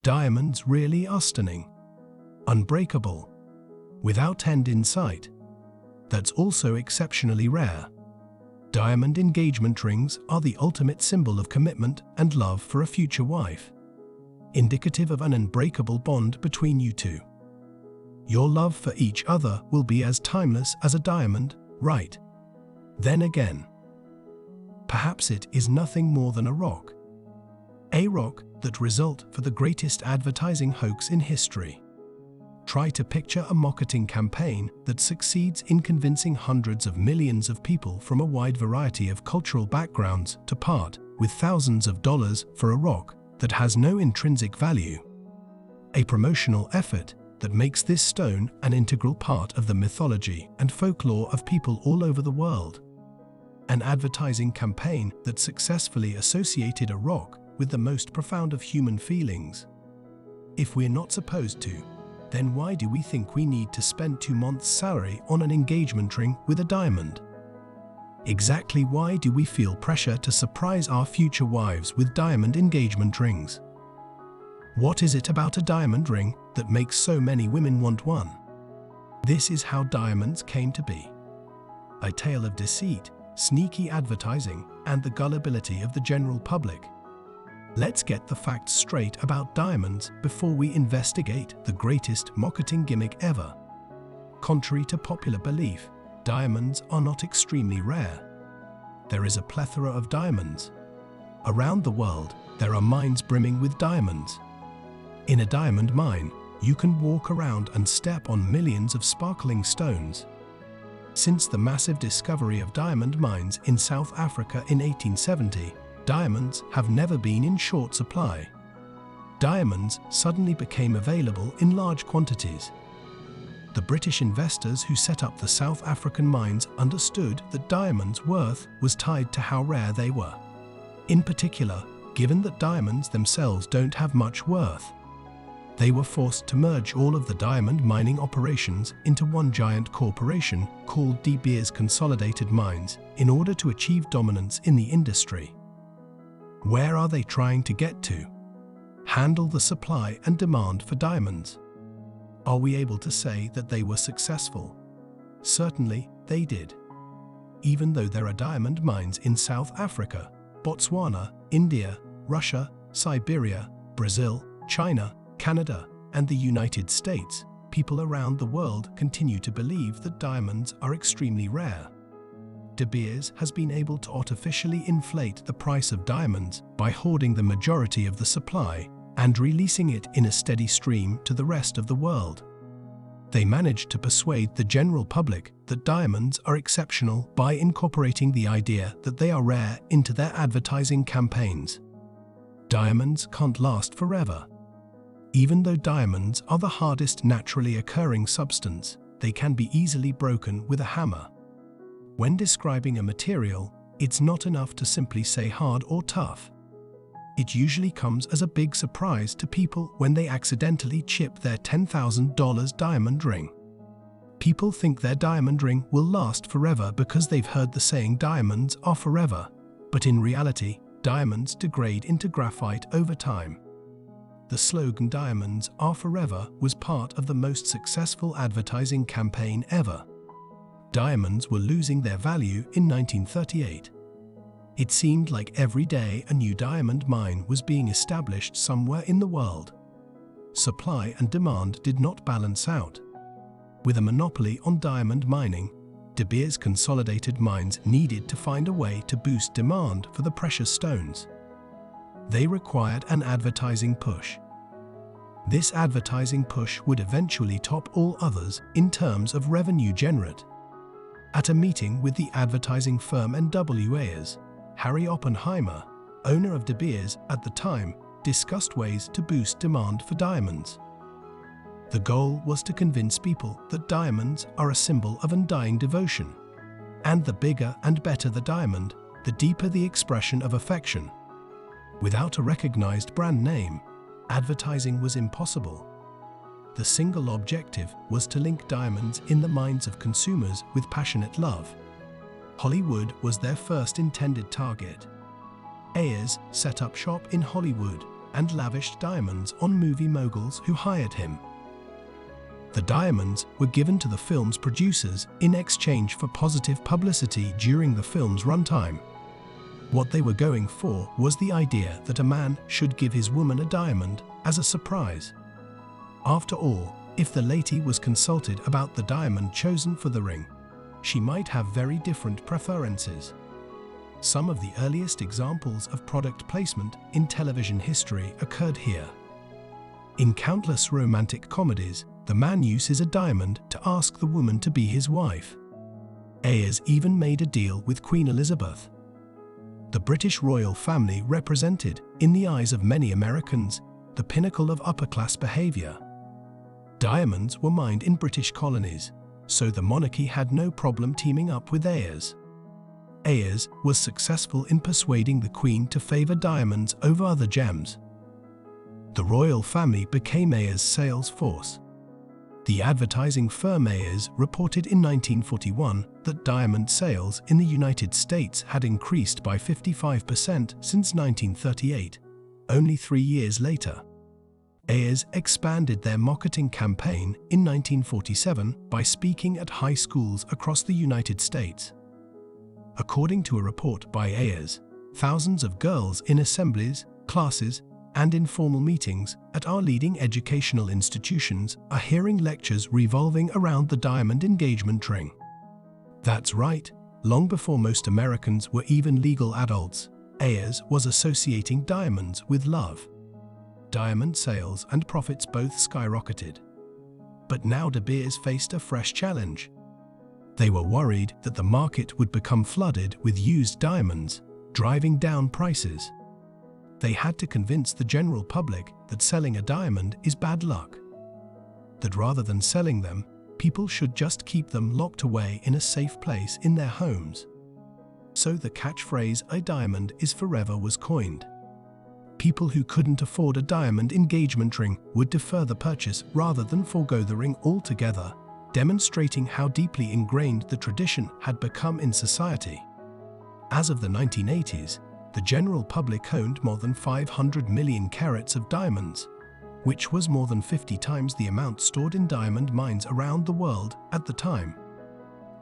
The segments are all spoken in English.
Diamonds really are stunning. Unbreakable. Without end in sight. That's also exceptionally rare. Diamond engagement rings are the ultimate symbol of commitment and love for a future wife. Indicative of an unbreakable bond between you two. Your love for each other will be as timeless as a diamond, right? Then again, perhaps it is nothing more than a rock. A rock that result for the greatest advertising hoax in history. Try to picture a marketing campaign that succeeds in convincing hundreds of millions of people from a wide variety of cultural backgrounds to part with thousands of dollars for a rock that has no intrinsic value. A promotional effort that makes this stone an integral part of the mythology and folklore of people all over the world. An advertising campaign that successfully associated a rock with the most profound of human feelings. If we're not supposed to, then why do we think we need to spend 2 months' salary on an engagement ring with a diamond? Exactly why do we feel pressure to surprise our future wives with diamond engagement rings? What is it about a diamond ring that makes so many women want one? This is how diamonds came to be. A tale of deceit, sneaky advertising, and the gullibility of the general public. Let's get the facts straight about diamonds before we investigate the greatest marketing gimmick ever. Contrary to popular belief, diamonds are not extremely rare. There is a plethora of diamonds. Around the world, there are mines brimming with diamonds. In a diamond mine, you can walk around and step on millions of sparkling stones. Since the massive discovery of diamond mines in South Africa in 1870, diamonds have never been in short supply. Diamonds suddenly became available in large quantities. The British investors who set up the South African mines understood that diamonds' worth was tied to how rare they were. In particular, given that diamonds themselves don't have much worth, they were forced to merge all of the diamond mining operations into one giant corporation called De Beers Consolidated Mines in order to achieve dominance in the industry. Where are they trying to get to? Handle the supply and demand for diamonds. Are we able to say that they were successful? Certainly, they did. Even though there are diamond mines in South Africa, Botswana, India, Russia, Siberia, Brazil, China, Canada, and the United States, people around the world continue to believe that diamonds are extremely rare. De Beers has been able to artificially inflate the price of diamonds by hoarding the majority of the supply and releasing it in a steady stream to the rest of the world. They managed to persuade the general public that diamonds are exceptional by incorporating the idea that they are rare into their advertising campaigns. Diamonds can't last forever. Even though diamonds are the hardest naturally occurring substance, they can be easily broken with a hammer. When describing a material, it's not enough to simply say hard or tough. It usually comes as a big surprise to people when they accidentally chip their $10,000 diamond ring. People think their diamond ring will last forever because they've heard the saying diamonds are forever, but in reality, diamonds degrade into graphite over time. The slogan "Diamonds are forever" was part of the most successful advertising campaign ever. Diamonds were losing their value in 1938. It seemed like every day a new diamond mine was being established somewhere in the world. Supply and demand did not balance out. With a monopoly on diamond mining, De Beers Consolidated Mines needed to find a way to boost demand for the precious stones. They required an advertising push. This advertising push would eventually top all others in terms of revenue generate. At a meeting with the advertising firm NWA's, Harry Oppenheimer, owner of De Beers at the time, discussed ways to boost demand for diamonds. The goal was to convince people that diamonds are a symbol of undying devotion. And the bigger and better the diamond, the deeper the expression of affection. Without a recognized brand name, advertising was impossible. The single objective was to link diamonds in the minds of consumers with passionate love. Hollywood was their first intended target. Ayers set up shop in Hollywood, and lavished diamonds on movie moguls who hired him. The diamonds were given to the film's producers in exchange for positive publicity during the film's runtime. What they were going for was the idea that a man should give his woman a diamond as a surprise. After all, if the lady was consulted about the diamond chosen for the ring, she might have very different preferences. Some of the earliest examples of product placement in television history occurred here. In countless romantic comedies, the man uses a diamond to ask the woman to be his wife. Ayers even made a deal with Queen Elizabeth. The British royal family represented, in the eyes of many Americans, the pinnacle of upper-class behavior. Diamonds were mined in British colonies, so the monarchy had no problem teaming up with Ayers. Ayers was successful in persuading the Queen to favor diamonds over other gems. The royal family became Ayers' sales force. The advertising firm Ayers reported in 1941 that diamond sales in the United States had increased by 55% since 1938. Only 3 years later, Ayers expanded their marketing campaign in 1947 by speaking at high schools across the United States. According to a report by Ayers, thousands of girls in assemblies, classes, and informal meetings at our leading educational institutions are hearing lectures revolving around the diamond engagement ring. That's right, long before most Americans were even legal adults, Ayers was associating diamonds with love. Diamond sales and profits both skyrocketed. But now De Beers faced a fresh challenge. They were worried that the market would become flooded with used diamonds, driving down prices. They had to convince the general public that selling a diamond is bad luck. That rather than selling them, people should just keep them locked away in a safe place in their homes. So the catchphrase "a diamond is forever" was coined. People who couldn't afford a diamond engagement ring would defer the purchase rather than forego the ring altogether, demonstrating how deeply ingrained the tradition had become in society. As of the 1980s, the general public owned more than 500 million carats of diamonds, which was more than 50 times the amount stored in diamond mines around the world at the time.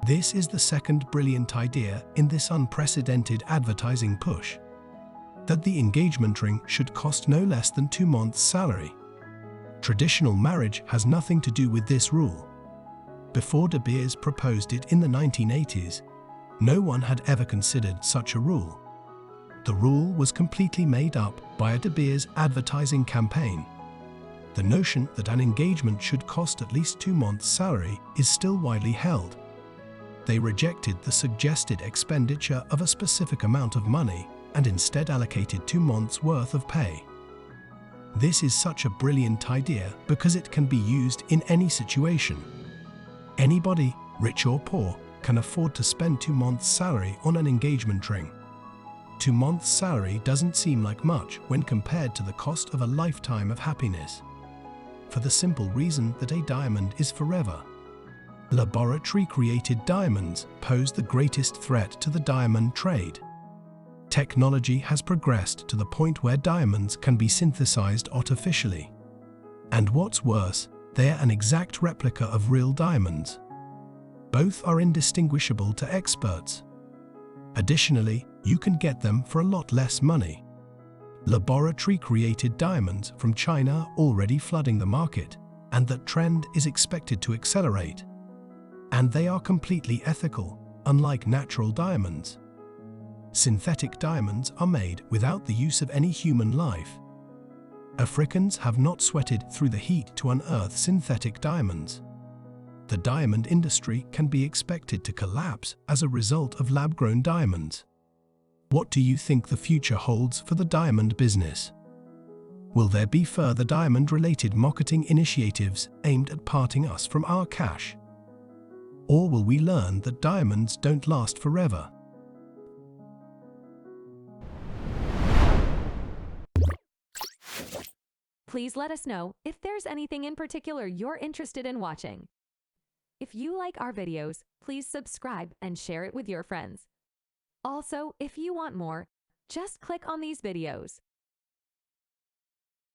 This is the second brilliant idea in this unprecedented advertising push: that the engagement ring should cost no less than 2 months' salary. Traditional marriage has nothing to do with this rule. Before De Beers proposed it in the 1980s, no one had ever considered such a rule. The rule was completely made up by a De Beers advertising campaign. The notion that an engagement should cost at least 2 months' salary is still widely held. They rejected the suggested expenditure of a specific amount of money and instead allocated 2 months' worth of pay. This is such a brilliant idea because it can be used in any situation. Anybody, rich or poor, can afford to spend 2 months' salary on an engagement ring. 2 months' salary doesn't seem like much when compared to the cost of a lifetime of happiness. For the simple reason that a diamond is forever. Laboratory-created diamonds pose the greatest threat to the diamond trade. Technology has progressed to the point where diamonds can be synthesized artificially. And what's worse, they're an exact replica of real diamonds. Both are indistinguishable to experts. Additionally, you can get them for a lot less money. Laboratory-created diamonds from China are already flooding the market, and that trend is expected to accelerate. And they are completely ethical, unlike natural diamonds. Synthetic diamonds are made without the use of any human life. Africans have not sweated through the heat to unearth synthetic diamonds. The diamond industry can be expected to collapse as a result of lab-grown diamonds. What do you think the future holds for the diamond business? Will there be further diamond-related marketing initiatives aimed at parting us from our cash? Or will we learn that diamonds don't last forever? Please let us know if there's anything in particular you're interested in watching. If you like our videos, please subscribe and share it with your friends. Also, if you want more, just click on these videos.